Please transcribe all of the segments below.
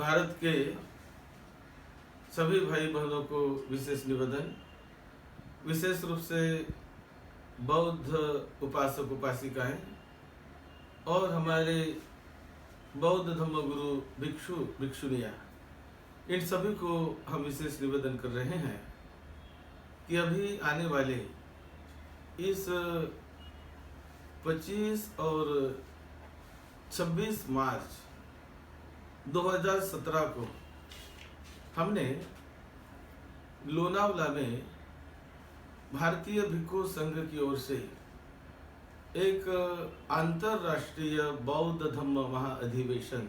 भारत के सभी भाई बहनों को विशेष निवेदन, विशेष रूप से बौद्ध उपासक उपासिकाएं और हमारे बौद्ध धम्म गुरु भिक्षु भिक्षुनियाँ, इन सभी को हम विशेष निवेदन कर रहे हैं कि अभी आने वाले इस 25 और 26 मार्च 2017 को हमने लोनावला में भारतीय भिक्षु संघ की ओर से एक अंतरराष्ट्रीय बौद्ध धम्म महाअधिवेशन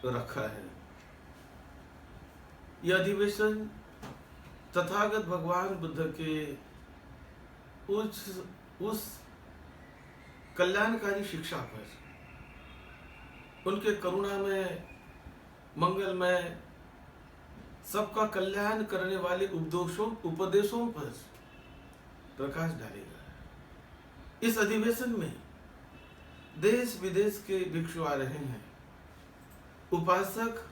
रखा है। यह अधिवेशन तथागत भगवान बुद्ध के उस कल्याणकारी शिक्षा पर, उनके करुणामय, मंगलमय, सबका कल्याण करने वाले उपदेशों पर प्रकाश डालेगा। इस अधिवेशन में देश विदेश के भिक्षु आ रहे हैं, उपासक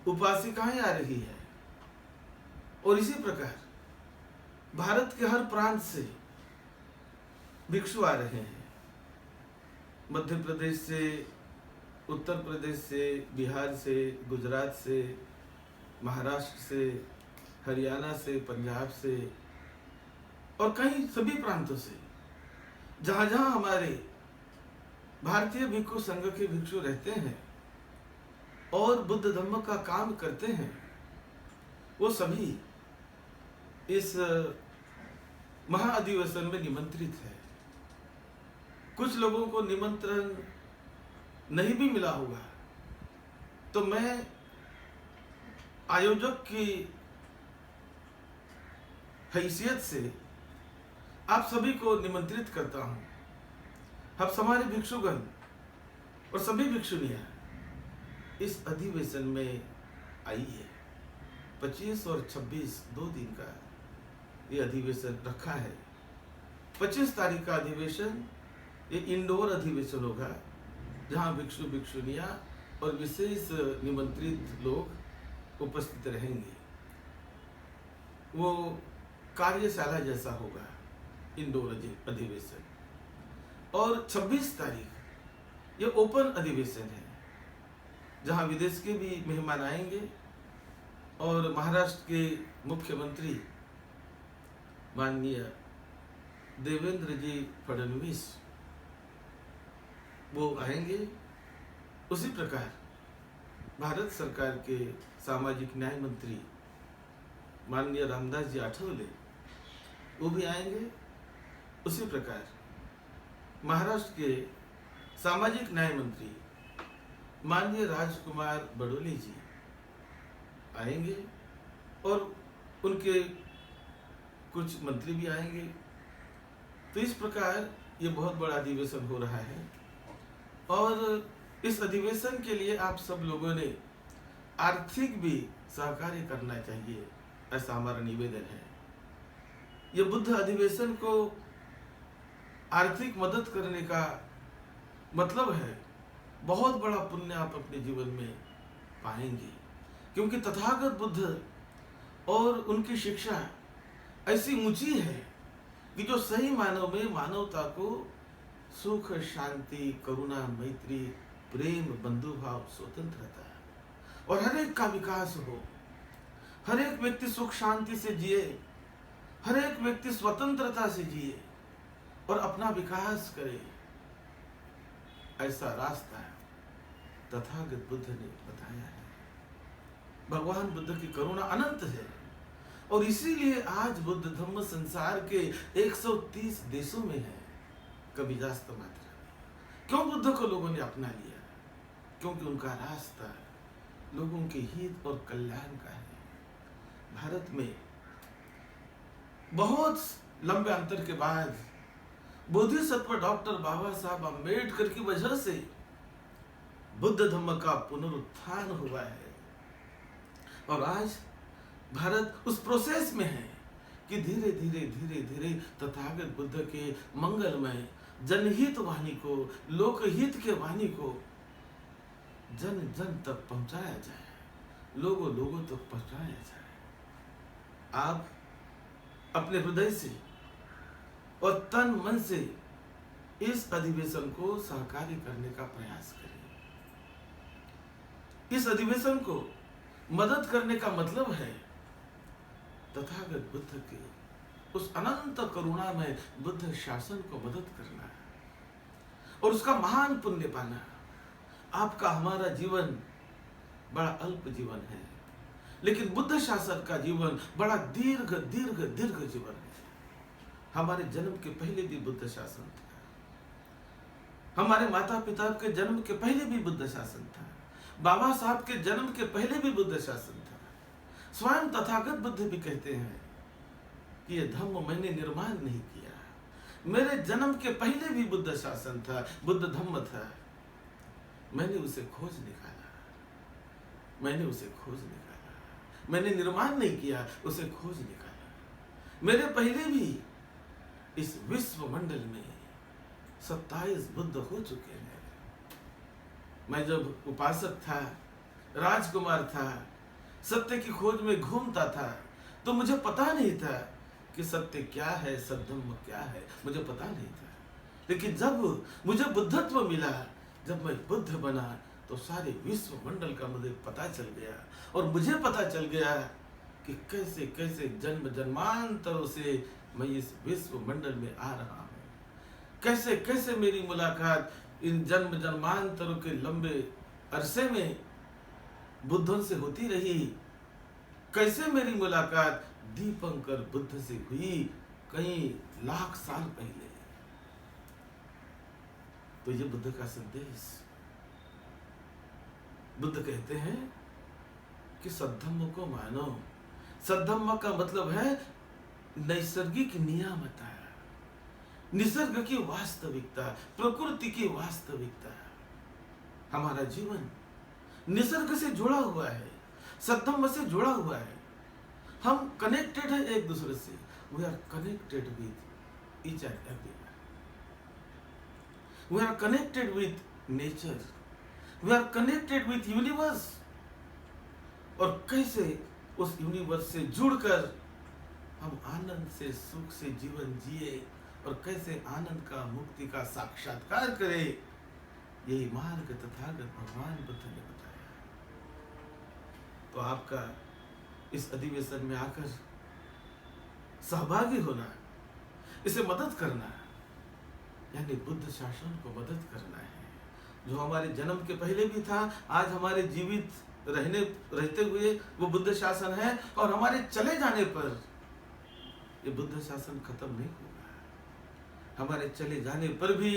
उपासिकाएं आ रही है और इसी प्रकार भारत के हर प्रांत से भिक्षु आ रहे हैं। मध्य प्रदेश से, उत्तर प्रदेश से, बिहार से, गुजरात से, महाराष्ट्र से, हरियाणा से, पंजाब से और कई सभी प्रांतों से, जहाँ जहाँ हमारे भारतीय भिक्षु संघ के भिक्षु रहते हैं और बुद्ध धम्म का काम करते हैं, वो सभी इस महाअधिवेशन में निमंत्रित है। कुछ लोगों को निमंत्रण नहीं भी मिला होगा, तो मैं आयोजक की हैसियत से आप सभी को निमंत्रित करता हूं। अब हमारे भिक्षुगण और सभी भिक्षुनियां इस अधिवेशन में आई है। 25 और 26 2 दिन का ये अधिवेशन रखा है। 25 तारीख का अधिवेशन ये इंडोर अधिवेशन होगा, जहां भिक्षु भिक्षुनियां और विशेष निमंत्रित लोग उपस्थित रहेंगे। वो कार्यशाला जैसा होगा इंडोर अधिवेशन। और 26 तारीख ये ओपन अधिवेशन है, जहां विदेश के भी मेहमान आएंगे और महाराष्ट्र के मुख्यमंत्री माननीय देवेंद्र जी फडणवीस वो आएंगे। उसी प्रकार भारत सरकार के सामाजिक न्याय मंत्री माननीय रामदास जी आठवले वो भी आएंगे। उसी प्रकार महाराष्ट्र के सामाजिक न्याय मंत्री माननीय राजकुमार बडोले जी आएंगे और उनके कुछ मंत्री भी आएंगे। तो इस प्रकार ये बहुत बड़ा अधिवेशन हो रहा है और इस अधिवेशन के लिए आप सब लोगों ने आर्थिक भी सहकार्य करना चाहिए, ऐसा हमारा निवेदन है। ये बुद्ध अधिवेशन को आर्थिक मदद करने का मतलब है बहुत बड़ा पुण्य आप अपने जीवन में पाएंगे, क्योंकि तथागत बुद्ध और उनकी शिक्षा ऐसी ऊंची है कि जो सही मानव में मानवता को सुख, शांति, करुणा, मैत्री, प्रेम, बंधुभाव, स्वतंत्रता और हर एक का विकास हो, हर एक व्यक्ति सुख शांति से जिए, हर एक व्यक्ति स्वतंत्रता से जिए और अपना विकास करे, ऐसा रास्ता तथागत बुद्ध ने बताया है। भगवान बुद्ध की करुणा अनंत है और इसीलिए आज बुद्ध धम्म संसार के 130 देशों में है, कभी जास्त मात्रा में। क्यों बुद्ध को लोगों ने अपना लिया? क्योंकि उनका रास्ता लोगों के हित और कल्याण का है। भारत में बहुत लंबे अंतर के बाद बोधिसत्व डॉक्टर बाबा साहब अम्बेडकर की वजह से बुद्ध धम्म का पुनरुत्थान हुआ है और आज भारत उस प्रोसेस में है कि धीरे धीरे धीरे धीरे तथागत बुद्ध के मंगलमय जनहित वाणी को, लोकहित के वाणी को जन जन तक पहुंचाया जाए, लोगों लोगों तक पहुंचाया जाए। आप अपने हृदय से और तन मन से इस अधिवेशन को सहकारी करने का प्रयास करें। इस अधिवेशन को मदद करने का मतलब है तथागत बुद्ध के उस अनंत करुणा में बुद्ध शासन को मदद करना और उसका महान पुण्य पाना। आपका हमारा जीवन बड़ा अल्प जीवन है, लेकिन बुद्ध शासन का जीवन बड़ा दीर्घ दीर्घ दीर्घ जीवन है। हमारे जन्म के पहले भी बुद्ध शासन था, हमारे माता पिता के जन्म के पहले भी बुद्ध शासन था, बाबा साहब के जन्म के पहले भी बुद्ध शासन था। स्वयं तथागत बुद्ध भी कहते हैं कि यह धम्म मैंने निर्माण नहीं किया, मेरे जन्म के पहले भी बुद्ध शासन था, बुद्ध धम्म था, मैंने उसे खोज निकाला, मैंने उसे खोज निकाला, मैंने निर्माण नहीं किया, उसे खोज निकाला। मेरे पहले भी इस विश्व मंडल में 27 बुद्ध हो चुके हैं। मैं जब उपासक था, राजकुमार था, सत्य की खोज में घूमता था, तो मुझे पता नहीं था कि सत्य क्या है, सद्धम्म क्या है, मुझे पता नहीं था। लेकिन जब मुझे बुद्धत्व मिला, जब मैं बुद्ध बना, तो सारे विश्व मंडल का मुझे पता चल गया। और मुझे पता चल गया कि कैसे कैसे जन्म जन्मांतरों से मैं इस विश्व मंडल में आ रहा हूँ, कैसे कैसे मेरी मुलाकात इन जन्म जन्मांतरों के लंबे अरसे में बुद्धों से होती रही, कैसे मेरी मुलाकात दीपंकर बुद्ध से हुई कई लाख साल पहले। तो ये बुद्ध का संदेश। बुद्ध कहते हैं कि सद्धम्म को मानो। सद्धम्म का मतलब है नैसर्गिक नियामता, निसर्ग की वास्तविकता, प्रकृति की वास्तविकता। हमारा जीवन निसर्ग से जुड़ा हुआ है, सद्धम्म से जुड़ा हुआ है। हम कनेक्टेड है एक दूसरे से। We are connected with each and everyone. We are connected with nature, we are connected with universe. और कैसे उस यूनिवर्स से जुड़कर हम आनंद से, सुख से जीवन जिए और कैसे आनंद का, मुक्ति का साक्षात्कार करें, यही मार्ग तथागत भगवान बुद्ध ने बताया। तो आपका इस अधिवेशन में आकर सहभागी होना, इसे मदद करना, यानी बुद्ध शासन को मदद करना है। जो हमारे जन्म के पहले भी था, आज हमारे जीवित रहते हुए वो बुद्ध शासन है, और हमारे चले जाने पर ये बुद्ध शासन खत्म नहीं होगा। हमारे चले जाने पर भी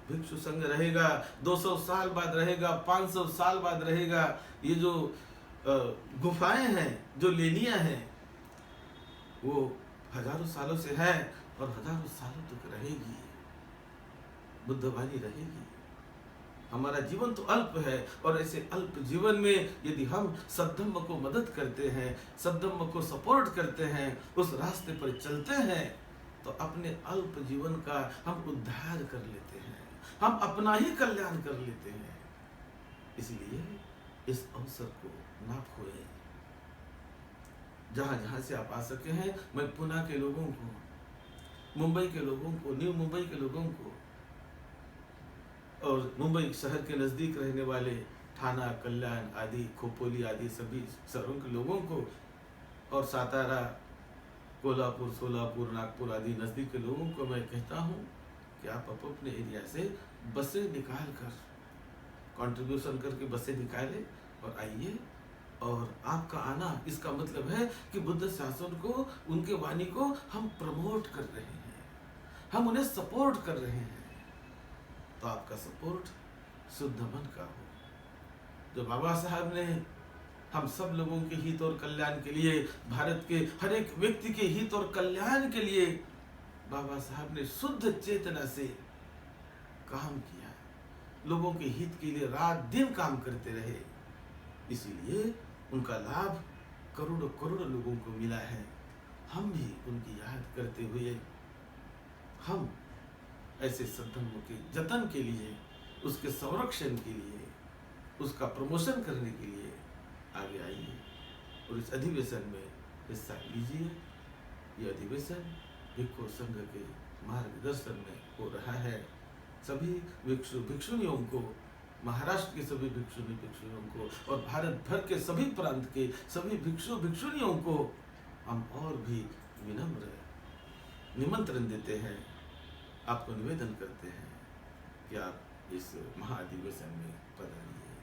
भिक्षु संघ रहेगा, 200 साल बाद रहेगा, 500 साल बाद रहेगा। ये जो गुफाएं हैं, जो लेनियां हैं, वो हजारों सालों से है और हजारों सालों तक रहेगी, बुद्धवाणी रहेगी। हमारा जीवन तो अल्प है, और ऐसे अल्प जीवन में यदि हम सद्धम्म को मदद करते हैं, सद्धम्म को सपोर्ट करते हैं, उस रास्ते पर चलते हैं, तो अपने अल्प जीवन का हम उद्धार कर लेते हैं, हम अपना ही कल्याण कर लेते हैं। इसलिए इस अवसर को ना खोएं। जहां जहां से आप आ सके हैं, मैं पुणे के लोगों को, मुंबई के लोगों को, न्यू मुंबई के लोगों को, और मुंबई शहर के नजदीक रहने वाले थाना, कल्याण आदि, खोपोली आदि सभी शहरों के लोगों को, और सातारा, कोल्हापुर, सोलापुर, नागपुर आदि नजदीक के लोगों को मैं कहता हूं कि आप अपने एरिया से बसें निकाल कर, कंट्रीब्यूशन करके बसें निकालें और आइए। और आपका आना, इसका मतलब है कि बुद्ध शासन को, उनके वाणी को हम प्रमोट कर रहे हैं, हम उन्हें सपोर्ट कर रहे हैं। तो आपका सपोर्ट शुद्ध मन का हो। जो बाबा साहब ने हम सब लोगों के हित और कल्याण के लिए, भारत के हर एक व्यक्ति के हित और कल्याण के लिए, बाबा साहब ने शुद्ध चेतना से काम किया, लोगों के हित के लिए रात दिन काम करते रहे। इसीलिए उनका लाभ करोड़ों करोड़ों लोगों को मिला है। हम भी उनकी याद करते हुए, हम ऐसे सद्धम्म के जतन के लिए, उसके संरक्षण के लिए उसका प्रमोशन करने के लिए आगे आइए और इस अधिवेशन में हिस्सा लीजिए। यह अधिवेशन भिक्षु संघ के मार्गदर्शन में हो रहा है। सभी भिक्षुनियों को, महाराष्ट्र के सभी भिक्षुनियों को और भारत भर के सभी प्रांत के सभी भिक्षुनियों को हम और भी विनम्र निमंत्रण देते हैं, आपको निवेदन करते हैं कि आप इस महाधिवेशन में पधारिए।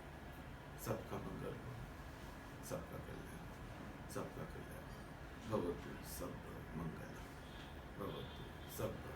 सबका मंगल हो, सबका कल्याण, सबका कल्याण। भवतु सब मंगल, भवतु सब